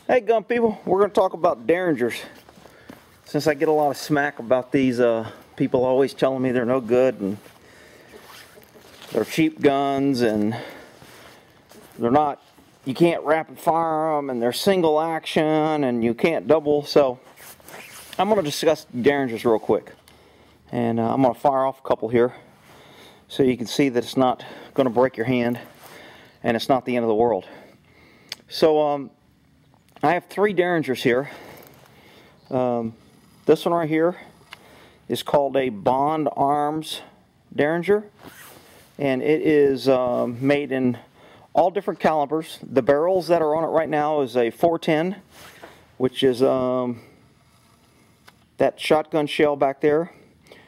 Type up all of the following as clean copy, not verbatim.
Hey gun people, we're going to talk about Derringers. Since I get a lot of smack about these, people always telling me they're no good and they're cheap guns and they're not, you can't rapid fire them and they're single action and you can't double. So I'm going to discuss Derringers real quick, and I'm going to fire off a couple here so you can see that it's not going to break your hand and it's not the end of the world. So I have three Derringers here. This one right here is called a Bond Arms Derringer, and it is made in all different calibers. The barrels that are on it right now is a 410, which is that shotgun shell back there.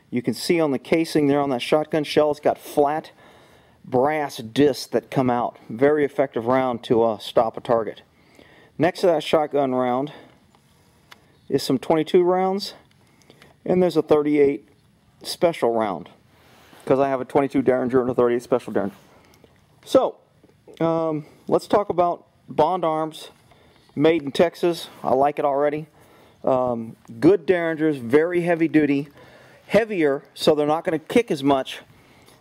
You can see on the casing there on that shotgun shell, it's got flat brass discs that come out. Very effective round to stop a target. Next to that shotgun round is some 22 rounds, and there's a 38 special round, because I have a 22 Derringer and a 38 special Derringer. So, let's talk about Bond Arms, made in Texas. I like it already. Good Derringers, very heavy duty, heavier, so they're not going to kick as much.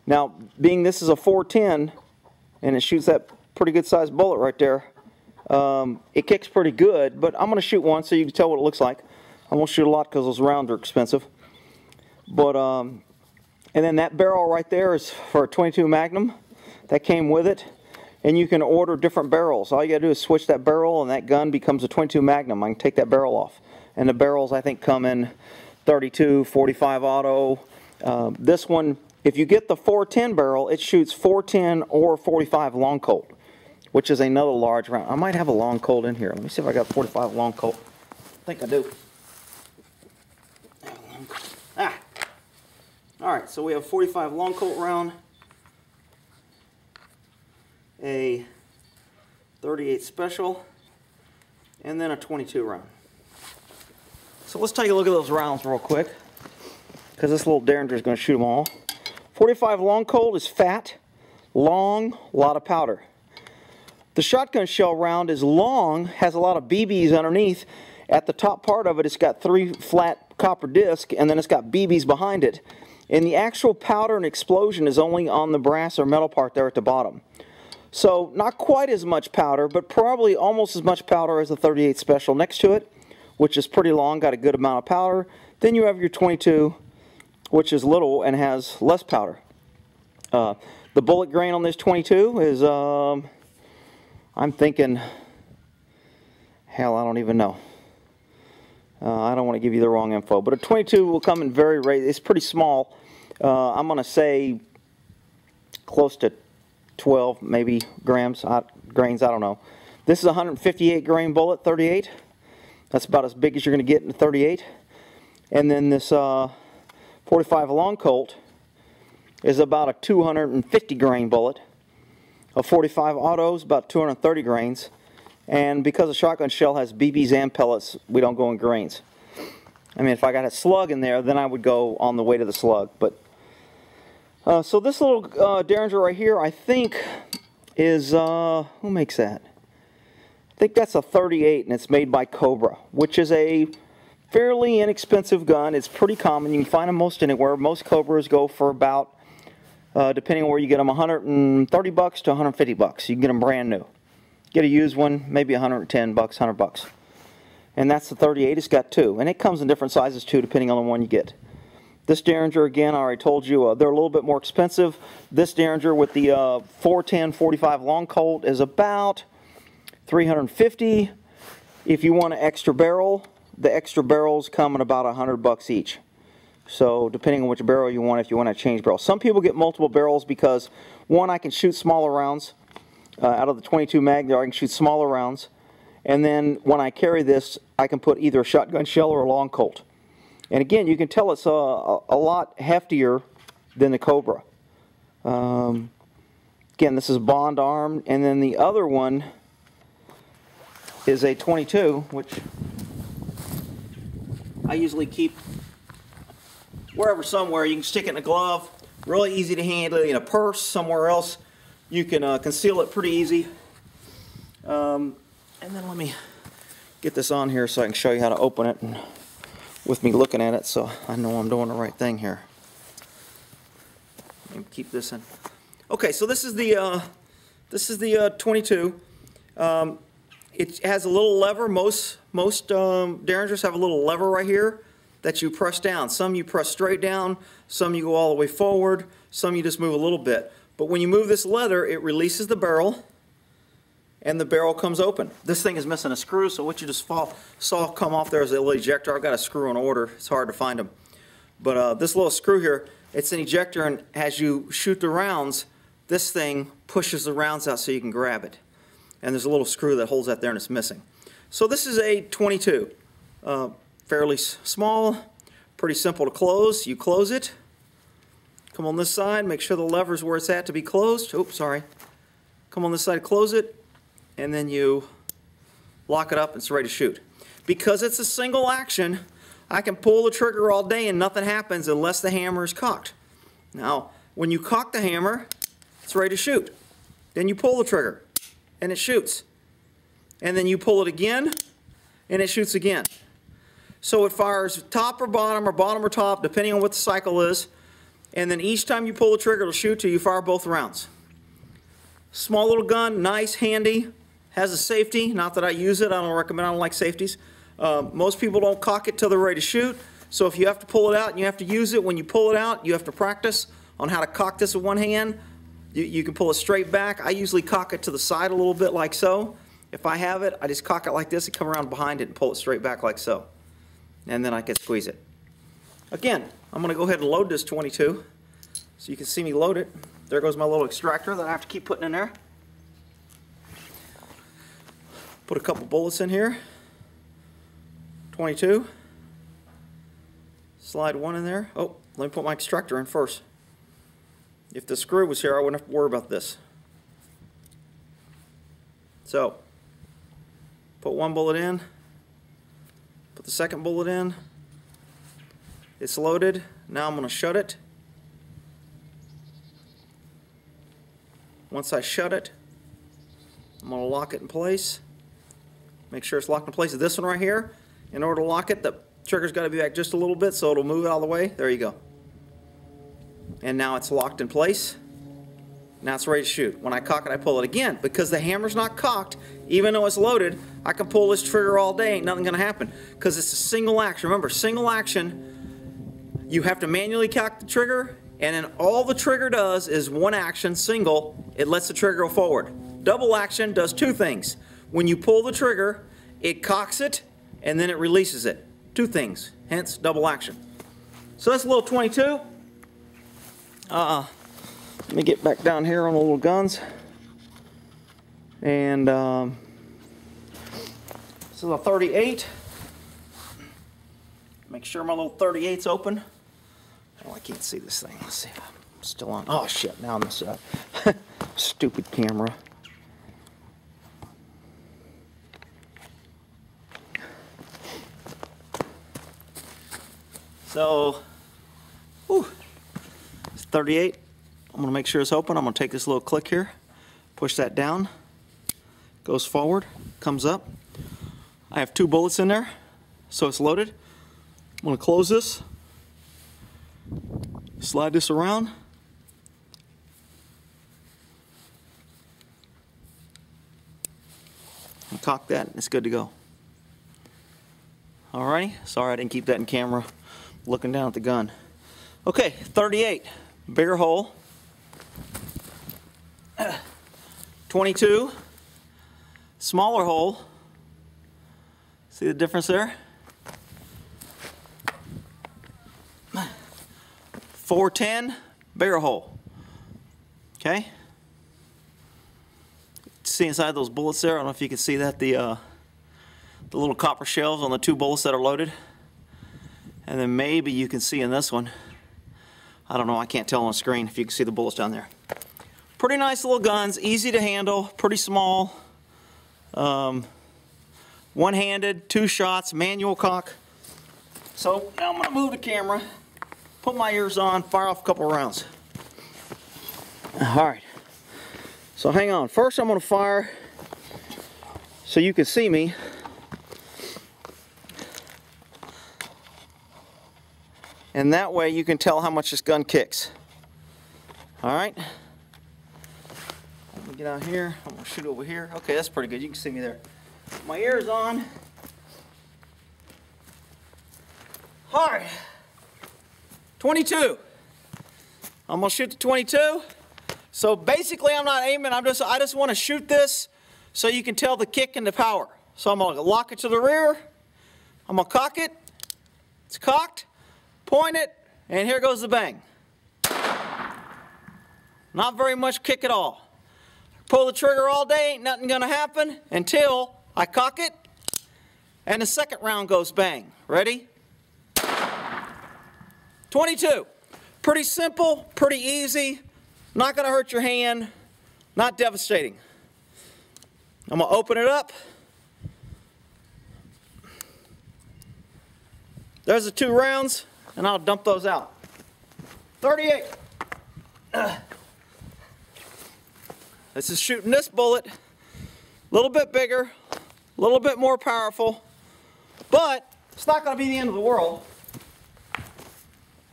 Now, being this is a 410, and it shoots that pretty good sized bullet right there, it kicks pretty good, but I'm going to shoot one so you can tell what it looks like. I won't shoot a lot because those rounds are expensive. But, and then that barrel right there is for a 22 Magnum. That came with it. And you can order different barrels. All you got to do is switch that barrel and that gun becomes a 22 Magnum. I can take that barrel off. And the barrels, I think, come in 32, 45 auto. This one, if you get the 410 barrel, it shoots 410 or 45 Long Colt, which is another large round. I might have a Long Colt in here. Let me see if I got 45 Long Colt. I think I do. Alright, so we have 45 Long Colt round, a 38 special, and then a 22 round. So let's take a look at those rounds real quick, because this little Derringer is going to shoot them all. 45 Long Colt is fat, long, a lot of powder. The shotgun shell round is long, has a lot of BBs underneath. At the top part of it, it's got 3 flat copper discs, and then it's got BBs behind it. And the actual powder and explosion is only on the brass or metal part there at the bottom. So not quite as much powder, but probably almost as much powder as the 38 special next to it, which is pretty long, got a good amount of powder. Then you have your 22, which is little and has less powder. The bullet grain on this 22 is, I'm thinking, hell, I don't even know. I don't want to give you the wrong info, but a 22 will come in very it's pretty small. I'm going to say close to 12 maybe grains, I don't know. This is a 158 grain bullet, 38. That's about as big as you're going to get in a 38. And then this 45 Long Colt is about a 250 grain bullet. A 45 auto is about 230 grains. And because the shotgun shell has BBs and pellets, we don't go in grains. I mean, if I got a slug in there, then I would go on the weight of the slug. But so this little Derringer right here, I think is, who makes that? I think that's a 38, and it's made by Cobra, which is a fairly inexpensive gun. It's pretty common. You can find them most anywhere. Most Cobras go for about, depending on where you get them, 130 bucks to 150 bucks. You can get them brand new. Get a used one, maybe 110 bucks, 100 bucks. And that's the 38. It's got 2. And it comes in different sizes too, depending on the one you get. This Derringer, again, I already told you, they're a little bit more expensive. This Derringer with the 410 45 Long Colt is about $350. If you want an extra barrel, the extra barrels come at about 100 bucks each. So depending on which barrel you want, if you want to change barrels. Some people get multiple barrels because, one, I can shoot smaller rounds. Out of the 22 mag there, I can shoot smaller rounds. And then when I carry this, I can put either a shotgun shell or a Long Colt. And again, you can tell it's a lot heftier than the Cobra. Again, this is Bond Arm. And then the other one is a 22, which I usually keep wherever, somewhere. You can stick it in a glove. Really easy to handle, in a purse, somewhere else. You can conceal it pretty easy. And then let me get this on here so I can show you how to open it and with me looking at it, so I know I'm doing the right thing here. Let me keep this in. Okay, so this is the 22. It has a little lever. Most Derringers have a little lever right here that you press down. Some you press straight down, some you go all the way forward, some you just move a little bit. But when you move this lever, it releases the barrel, and the barrel comes open. This thing is missing a screw, so what you just saw come off there is a little ejector. I've got a screw on order. It's hard to find them. But this little screw here, it's an ejector, and as you shoot the rounds, this thing pushes the rounds out so you can grab it. And there's a little screw that holds that there, and it's missing. So this is a 22. Fairly small, pretty simple to close. You close it. Come on this side, make sure the lever's where it's at to be closed. Oops, sorry. Come on this side, close it, and then you lock it up and it's ready to shoot. Because it's a single action, I can pull the trigger all day and nothing happens unless the hammer is cocked. Now, when you cock the hammer, it's ready to shoot. Then you pull the trigger and it shoots. And then you pull it again and it shoots again. So it fires top or bottom or top, depending on what the cycle is. And then each time you pull the trigger, it'll shoot till you fire both rounds. Small little gun, nice, handy, has a safety. Not that I use it, I don't like safeties. Most people don't cock it till they're ready to shoot. So if you have to pull it out and you have to use it, when you pull it out, you have to practice on how to cock this with one hand. You can pull it straight back. I usually cock it to the side a little bit like so. If I have it, I just cock it like this and come around behind it and pull it straight back like so. And then I can squeeze it. Again, I'm going to go ahead and load this 22 so you can see me load it. There goes my little extractor that I have to keep putting in there. Put a couple bullets in here. 22. Slide one in there. Oh, let me put my extractor in first. If the screw was here, I wouldn't have to worry about this. So, put one bullet in. Put the second bullet in. It's loaded. Now I'm going to shut it. Once I shut it, I'm going to lock it in place. Make sure it's locked in place. This one right here, in order to lock it, the trigger's got to be back just a little bit so it'll move out of the way. There you go. And now it's locked in place. Now it's ready to shoot. When I cock it, I pull it again. Because the hammer's not cocked, even though it's loaded, I can pull this trigger all day. Ain't nothing going to happen. Because it's a single action. Remember, single action, you have to manually cock the trigger, and then all the trigger does is one action, single, it lets the trigger go forward. Double action does two things. When you pull the trigger, it cocks it, and then it releases it. Two things, hence double action. So that's a little 22. Let me get back down here on the little guns. And this is a 38. Make sure my little 38's open. Oh, I can't see this thing. Let's see if I'm still on. Oh shit, now I'm this stupid camera. So, it's 38. I'm going to make sure it's open. I'm going to take this little click here, push that down, goes forward, comes up. I have 2 bullets in there, so it's loaded. I'm going to close this, slide this around, and cock that, and it's good to go. Alrighty, sorry I didn't keep that in camera, looking down at the gun. Okay, 38, bigger hole. 22, smaller hole. See the difference there? 410, bigger hole. Okay? See inside those bullets there? I don't know if you can see that, the little copper shells on the 2 bullets that are loaded. And then maybe you can see in this one, I don't know, I can't tell on the screen if you can see the bullets down there. Pretty nice little guns, easy to handle, pretty small. One-handed, 2 shots, manual cock. So now I'm going to move the camera, put my ears on, fire off a couple rounds. Alright, so hang on. First I'm going to fire so you can see me. and that way you can tell how much this gun kicks. Alright, let me get out here. I'm going to shoot over here. Okay, that's pretty good. You can see me there. My ear's on. Alright, 22. I'm going to shoot the 22. So basically I'm not aiming, I just want to shoot this so you can tell the kick and the power. So I'm going to lock it to the rear. I'm going to cock it. It's cocked. Point it, and here goes the bang. Not very much kick at all. Pull the trigger all day, ain't nothing gonna happen until I cock it and the second round goes bang. Ready? 22. Pretty simple, pretty easy, not gonna hurt your hand, not devastating. I'm gonna open it up. There's the 2 rounds, and I'll dump those out. 38. This is shooting this bullet, a little bit bigger, a little bit more powerful, but it's not going to be the end of the world.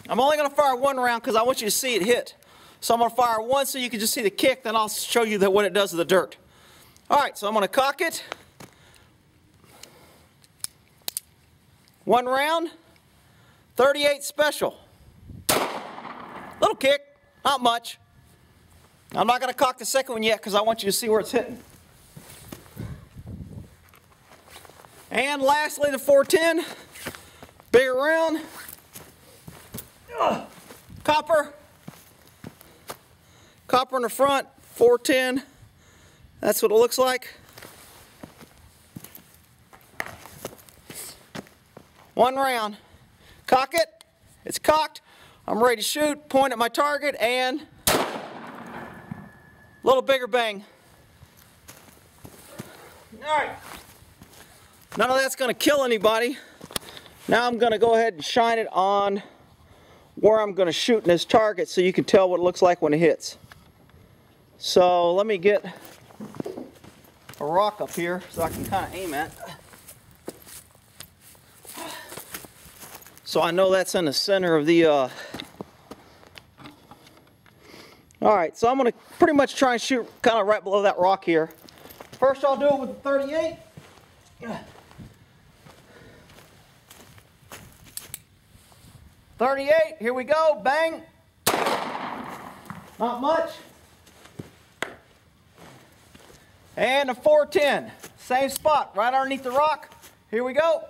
I'm only going to fire 1 round because I want you to see it hit. So I'm going to fire 1 so you can just see the kick, then I'll show you what it does to the dirt. Alright, so I'm going to cock it. 1 round, 38 special. Little kick, not much. I'm not going to cock the second one yet because I want you to see where it's hitting. And lastly, the 410, bigger round, copper in the front, 410, that's what it looks like. 1 round, cock it, it's cocked, I'm ready to shoot, point at my target, and a little bigger bang. Alright. None of that's going to kill anybody. Now I'm going to go ahead and shine it on where I'm going to shoot in this target so you can tell what it looks like when it hits. So let me get a rock up here so I can kind of aim at. So I know that's in the center of the Alright, so I'm going to pretty much try and shoot kind of right below that rock here. First I'll do it with the 38. .38, here we go, bang. Not much. And a 410, same spot, right underneath the rock. Here we go.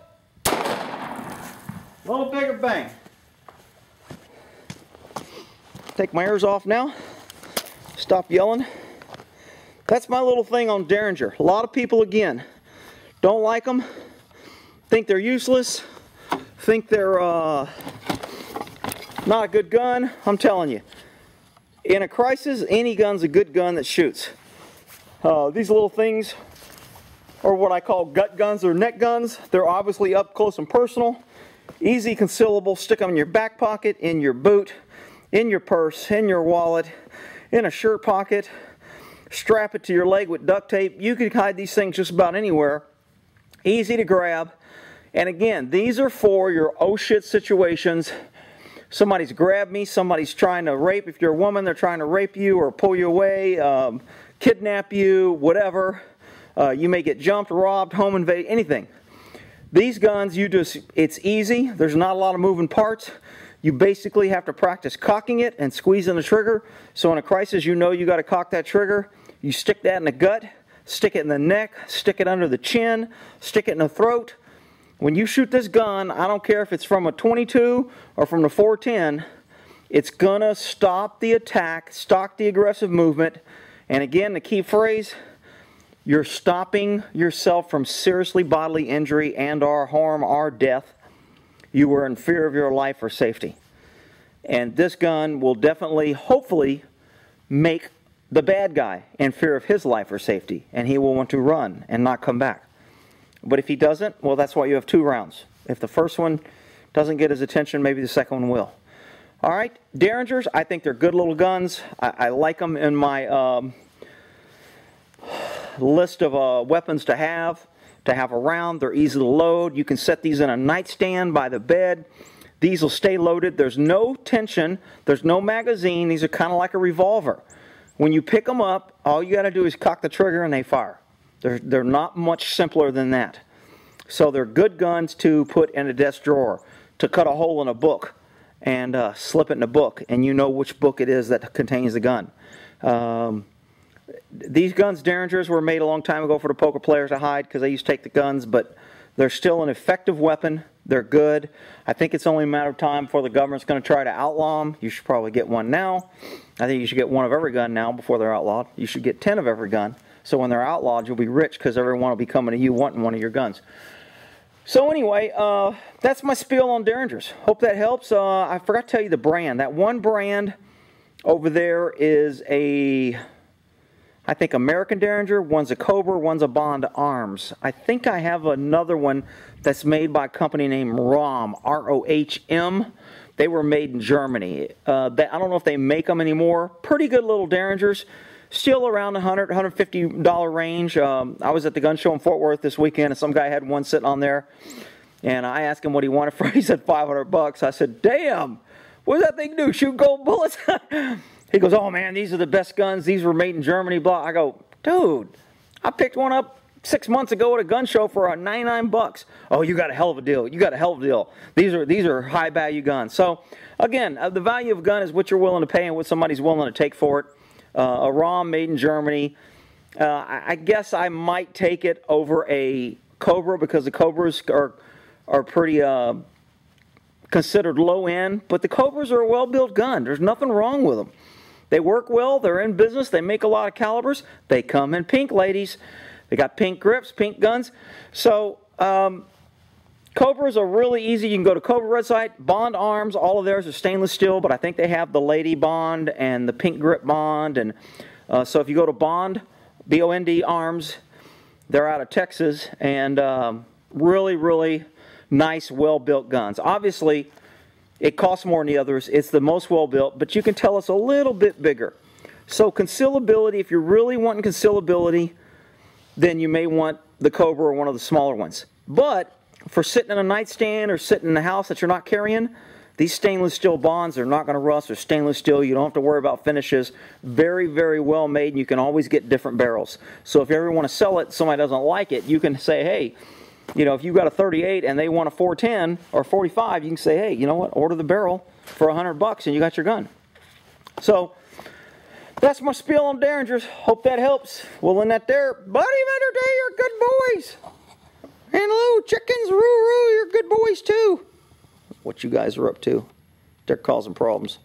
A little bigger bang. Take my ears off now. Stop yelling. That's my little thing on Derringer. A lot of people, again, don't like them, think they're useless, think they're not a good gun. I'm telling you, in a crisis, any gun's a good gun that shoots. These little things are what I call gut guns or neck guns. They're obviously up close and personal, easy concealable, stick them in your back pocket, in your boot, in your purse, in your wallet, in a shirt pocket, strap it to your leg with duct tape. You can hide these things just about anywhere. Easy to grab. And again, these are for your oh shit situations. Somebody's grabbed me, somebody's trying to rape. If you're a woman, they're trying to rape you or pull you away, kidnap you, whatever. You may get jumped, robbed, home invaded, anything. These guns, it's easy. There's not a lot of moving parts. You basically have to practice cocking it and squeezing the trigger. So in a crisis, you know you got to cock that trigger. You stick that in the gut, stick it in the neck, stick it under the chin, stick it in the throat. When you shoot this gun, I don't care if it's from a 22 or from the 410, it's gonna stop the attack, stop the aggressive movement. And again, the key phrase, you're stopping yourself from seriously bodily injury and or harm or death. You were in fear of your life or safety. And this gun will definitely, hopefully, make the bad guy in fear of his life or safety, and he will want to run and not come back. But if he doesn't, well, that's why you have 2 rounds. If the first one doesn't get his attention, maybe the second one will. All right, Derringers, I think they're good little guns. I like them in my list of weapons to have around. They're easy to load. You can set these in a nightstand by the bed. These will stay loaded. There's no tension. There's no magazine. These are kind of like a revolver. When you pick them up, all you got to do is cock the trigger and they fire. They're not much simpler than that. So they're good guns to put in a desk drawer, to cut a hole in a book and slip it in a book, and you know which book it is that contains the gun. These guns, Derringers, were made a long time ago for the poker players to hide because they used to take the guns, but they're still an effective weapon. They're good. I think it's only a matter of time before the government's going to try to outlaw them. You should probably get one now. I think you should get one of every gun now before they're outlawed. You should get 10 of every gun. So when they're outlawed, you'll be rich because everyone will be coming to you wanting one of your guns. So anyway, that's my spiel on Derringers. Hope that helps. I forgot to tell you the brand. That one brand over there is a, I think, American Derringer. One's a Cobra, one's a Bond Arms. I think I have another one that's made by a company named Rohm, R-O-H-M. They were made in Germany. I don't know if they make them anymore. Pretty good little Derringers. Still around the $100, $150 range. I was at the gun show in Fort Worth this weekend, and some guy had one sitting on there. And I asked him what he wanted for it. He said $500. I said, damn, what does that thing do? Shoot gold bullets? He goes, oh man, these are the best guns. These were made in Germany. Blah. I go, dude, I picked one up 6 months ago at a gun show for $99. Oh, you got a hell of a deal. You got a hell of a deal. These are high value guns. So again, the value of a gun is what you're willing to pay and what somebody's willing to take for it. A Rohm made in Germany. I guess I might take it over a Cobra because the Cobras are pretty considered low end, but the Cobras are a well-built gun. There's nothing wrong with them. They work well. They're in business. They make a lot of calibers. They come in pink, ladies. They got pink grips, pink guns. So Cobras are really easy. You can go to Cobra website. Bond Arms, all of theirs are stainless steel, but I think they have the Lady Bond and the pink grip Bond. And so if you go to Bond, B-O-N-D Arms, they're out of Texas, and really, really nice, well-built guns. Obviously, it costs more than the others. It's the most well-built, but you can tell it's a little bit bigger. So concealability, if you're really wanting concealability, then you may want the Cobra or one of the smaller ones. But for sitting in a nightstand or sitting in the house that you're not carrying, these stainless steel Bonds are not going to rust. They're stainless steel. You don't have to worry about finishes. Very, very well made, and you can always get different barrels. So if you ever want to sell it, somebody doesn't like it, you can say, hey, you know, if you've got a 38 and they want a 410 or 45, you can say, hey, you know what, order the barrel for $100 and you got your gun. So that's my spiel on Derringers. Hope that helps. Well, in that there, Buddy Vendor Day, you're good boys. And hello, chickens, roo-roo, you're good boys too. What you guys are up to. They're causing problems.